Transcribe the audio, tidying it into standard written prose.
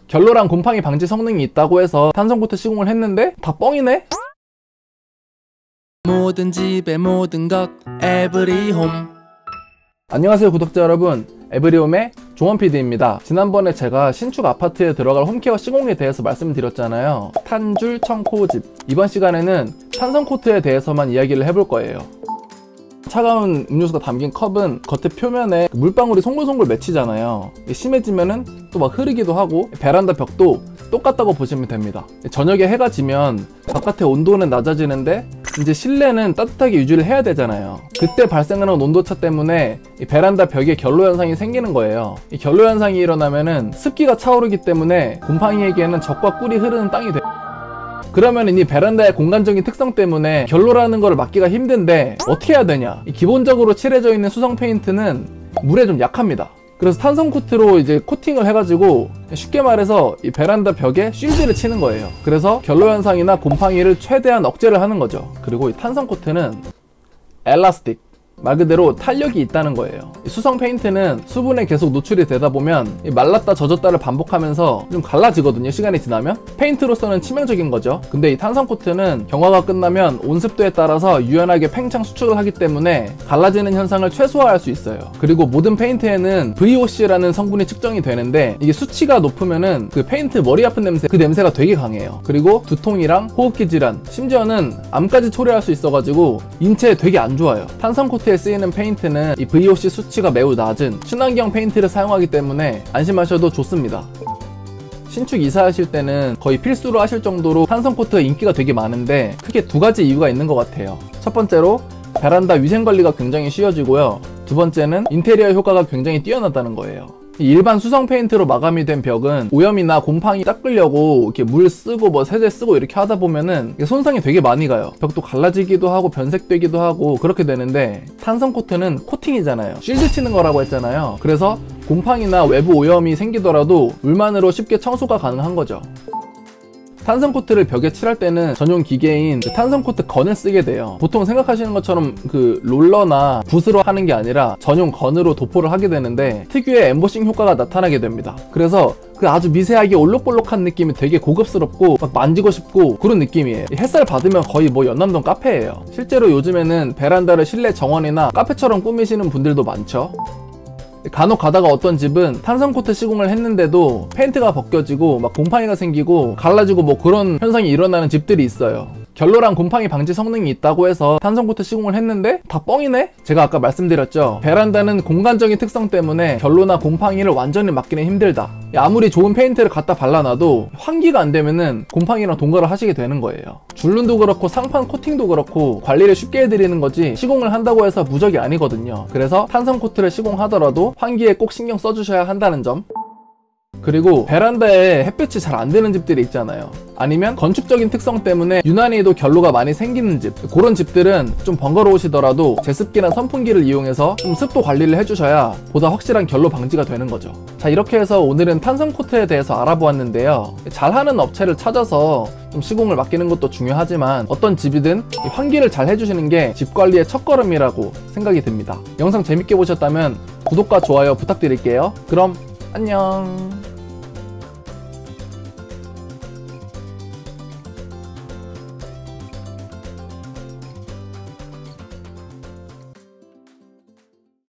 결로랑 곰팡이 방지 성능이 있다고 해서 탄성 코트 시공을 했는데 다 뻥이네? 모든 집의 모든 것 에브리홈. 안녕하세요 구독자 여러분, 에브리홈의 종원PD입니다. 지난번에 제가 신축 아파트에 들어갈 홈케어 시공에 대해서 말씀드렸잖아요. 탄줄 청코집. 이번 시간에는 탄성 코트에 대해서만 이야기를 해볼 거예요. 차가운 음료수가 담긴 컵은 겉에 표면에 물방울이 송글송글 맺히잖아요. 심해지면은 또 막 흐르기도 하고, 베란다 벽도 똑같다고 보시면 됩니다. 저녁에 해가 지면 바깥의 온도는 낮아지는데 이제 실내는 따뜻하게 유지를 해야 되잖아요. 그때 발생하는 온도차 때문에 이 베란다 벽에 결로 현상이 생기는 거예요. 이 결로 현상이 일어나면은 습기가 차오르기 때문에 곰팡이에게는 적과 꿀이 흐르는 땅이 돼요. 그러면 이 베란다의 공간적인 특성 때문에 결로라는 걸 막기가 힘든데 어떻게 해야 되냐? 기본적으로 칠해져 있는 수성 페인트는 물에 좀 약합니다. 그래서 탄성 코트로 이제 코팅을 해가지고 쉽게 말해서 이 베란다 벽에 쉴드를 치는 거예요. 그래서 결로 현상이나 곰팡이를 최대한 억제를 하는 거죠. 그리고 이 탄성 코트는 엘라스틱, 말 그대로 탄력이 있다는 거예요. 수성 페인트는 수분에 계속 노출이 되다 보면 말랐다 젖었다를 반복하면서 좀 갈라지거든요. 시간이 지나면 페인트로서는 치명적인 거죠. 근데 이 탄성 코트는 경화가 끝나면 온습도에 따라서 유연하게 팽창 수축을 하기 때문에 갈라지는 현상을 최소화할 수 있어요. 그리고 모든 페인트에는 VOC라는 성분이 측정이 되는데 이게 수치가 높으면은 그 페인트 머리 아픈 냄새, 그 냄새가 되게 강해요. 그리고 두통이랑 호흡기 질환, 심지어는 암까지 초래할 수 있어가지고 인체에 되게 안 좋아요. 탄성 코트에 쓰이는 페인트는 이 VOC 수치가 매우 낮은 친환경 페인트를 사용하기 때문에 안심하셔도 좋습니다. 신축 이사하실 때는 거의 필수로 하실 정도로 탄성 코트가 인기가 되게 많은데 크게 두 가지 이유가 있는 것 같아요. 첫 번째로 베란다 위생 관리가 굉장히 쉬워지고요. 두 번째는 인테리어 효과가 굉장히 뛰어나다는 거예요. 일반 수성 페인트로 마감이 된 벽은 오염이나 곰팡이 닦으려고 이렇게 물 쓰고 뭐 세제 쓰고 이렇게 하다 보면은 손상이 되게 많이 가요. 벽도 갈라지기도 하고 변색되기도 하고 그렇게 되는데 탄성 코트는 코팅이잖아요. 실드 치는 거라고 했잖아요. 그래서 곰팡이나 외부 오염이 생기더라도 물만으로 쉽게 청소가 가능한 거죠. 탄성 코트를 벽에 칠할 때는 전용 기계인 탄성 코트 건을 쓰게 돼요. 보통 생각하시는 것처럼 그 롤러나 붓으로 하는 게 아니라 전용 건으로 도포를 하게 되는데 특유의 엠보싱 효과가 나타나게 됩니다. 그래서 그 아주 미세하게 올록볼록한 느낌이 되게 고급스럽고 막 만지고 싶고 그런 느낌이에요. 햇살 받으면 거의 뭐 연남동 카페예요. 실제로 요즘에는 베란다를 실내 정원이나 카페처럼 꾸미시는 분들도 많죠. 간혹 가다가 어떤 집은 탄성 코트 시공을 했는데도 페인트가 벗겨지고 막 곰팡이가 생기고 갈라지고 뭐 그런 현상이 일어나는 집들이 있어요. 결로랑 곰팡이 방지 성능이 있다고 해서 탄성 코트 시공을 했는데 다 뻥이네? 제가 아까 말씀드렸죠. 베란다는 공간적인 특성 때문에 결로나 곰팡이를 완전히 막기는 힘들다. 아무리 좋은 페인트를 갖다 발라놔도 환기가 안 되면은 곰팡이랑 동거를 하시게 되는 거예요. 줄눈도 그렇고 상판 코팅도 그렇고 관리를 쉽게 해드리는 거지 시공을 한다고 해서 무적이 아니거든요. 그래서 탄성 코트를 시공하더라도 환기에 꼭 신경 써주셔야 한다는 점. 그리고 베란다에 햇볕이 잘 안 되는 집들이 있잖아요. 아니면 건축적인 특성 때문에 유난히도 결로가 많이 생기는 집, 그런 집들은 좀 번거로우시더라도 제습기나 선풍기를 이용해서 좀 습도 관리를 해주셔야 보다 확실한 결로 방지가 되는 거죠. 자, 이렇게 해서 오늘은 탄성 코트에 대해서 알아보았는데요. 잘하는 업체를 찾아서 좀 시공을 맡기는 것도 중요하지만 어떤 집이든 환기를 잘 해주시는 게 집 관리의 첫걸음이라고 생각이 듭니다. 영상 재밌게 보셨다면 구독과 좋아요 부탁드릴게요. 그럼 안녕.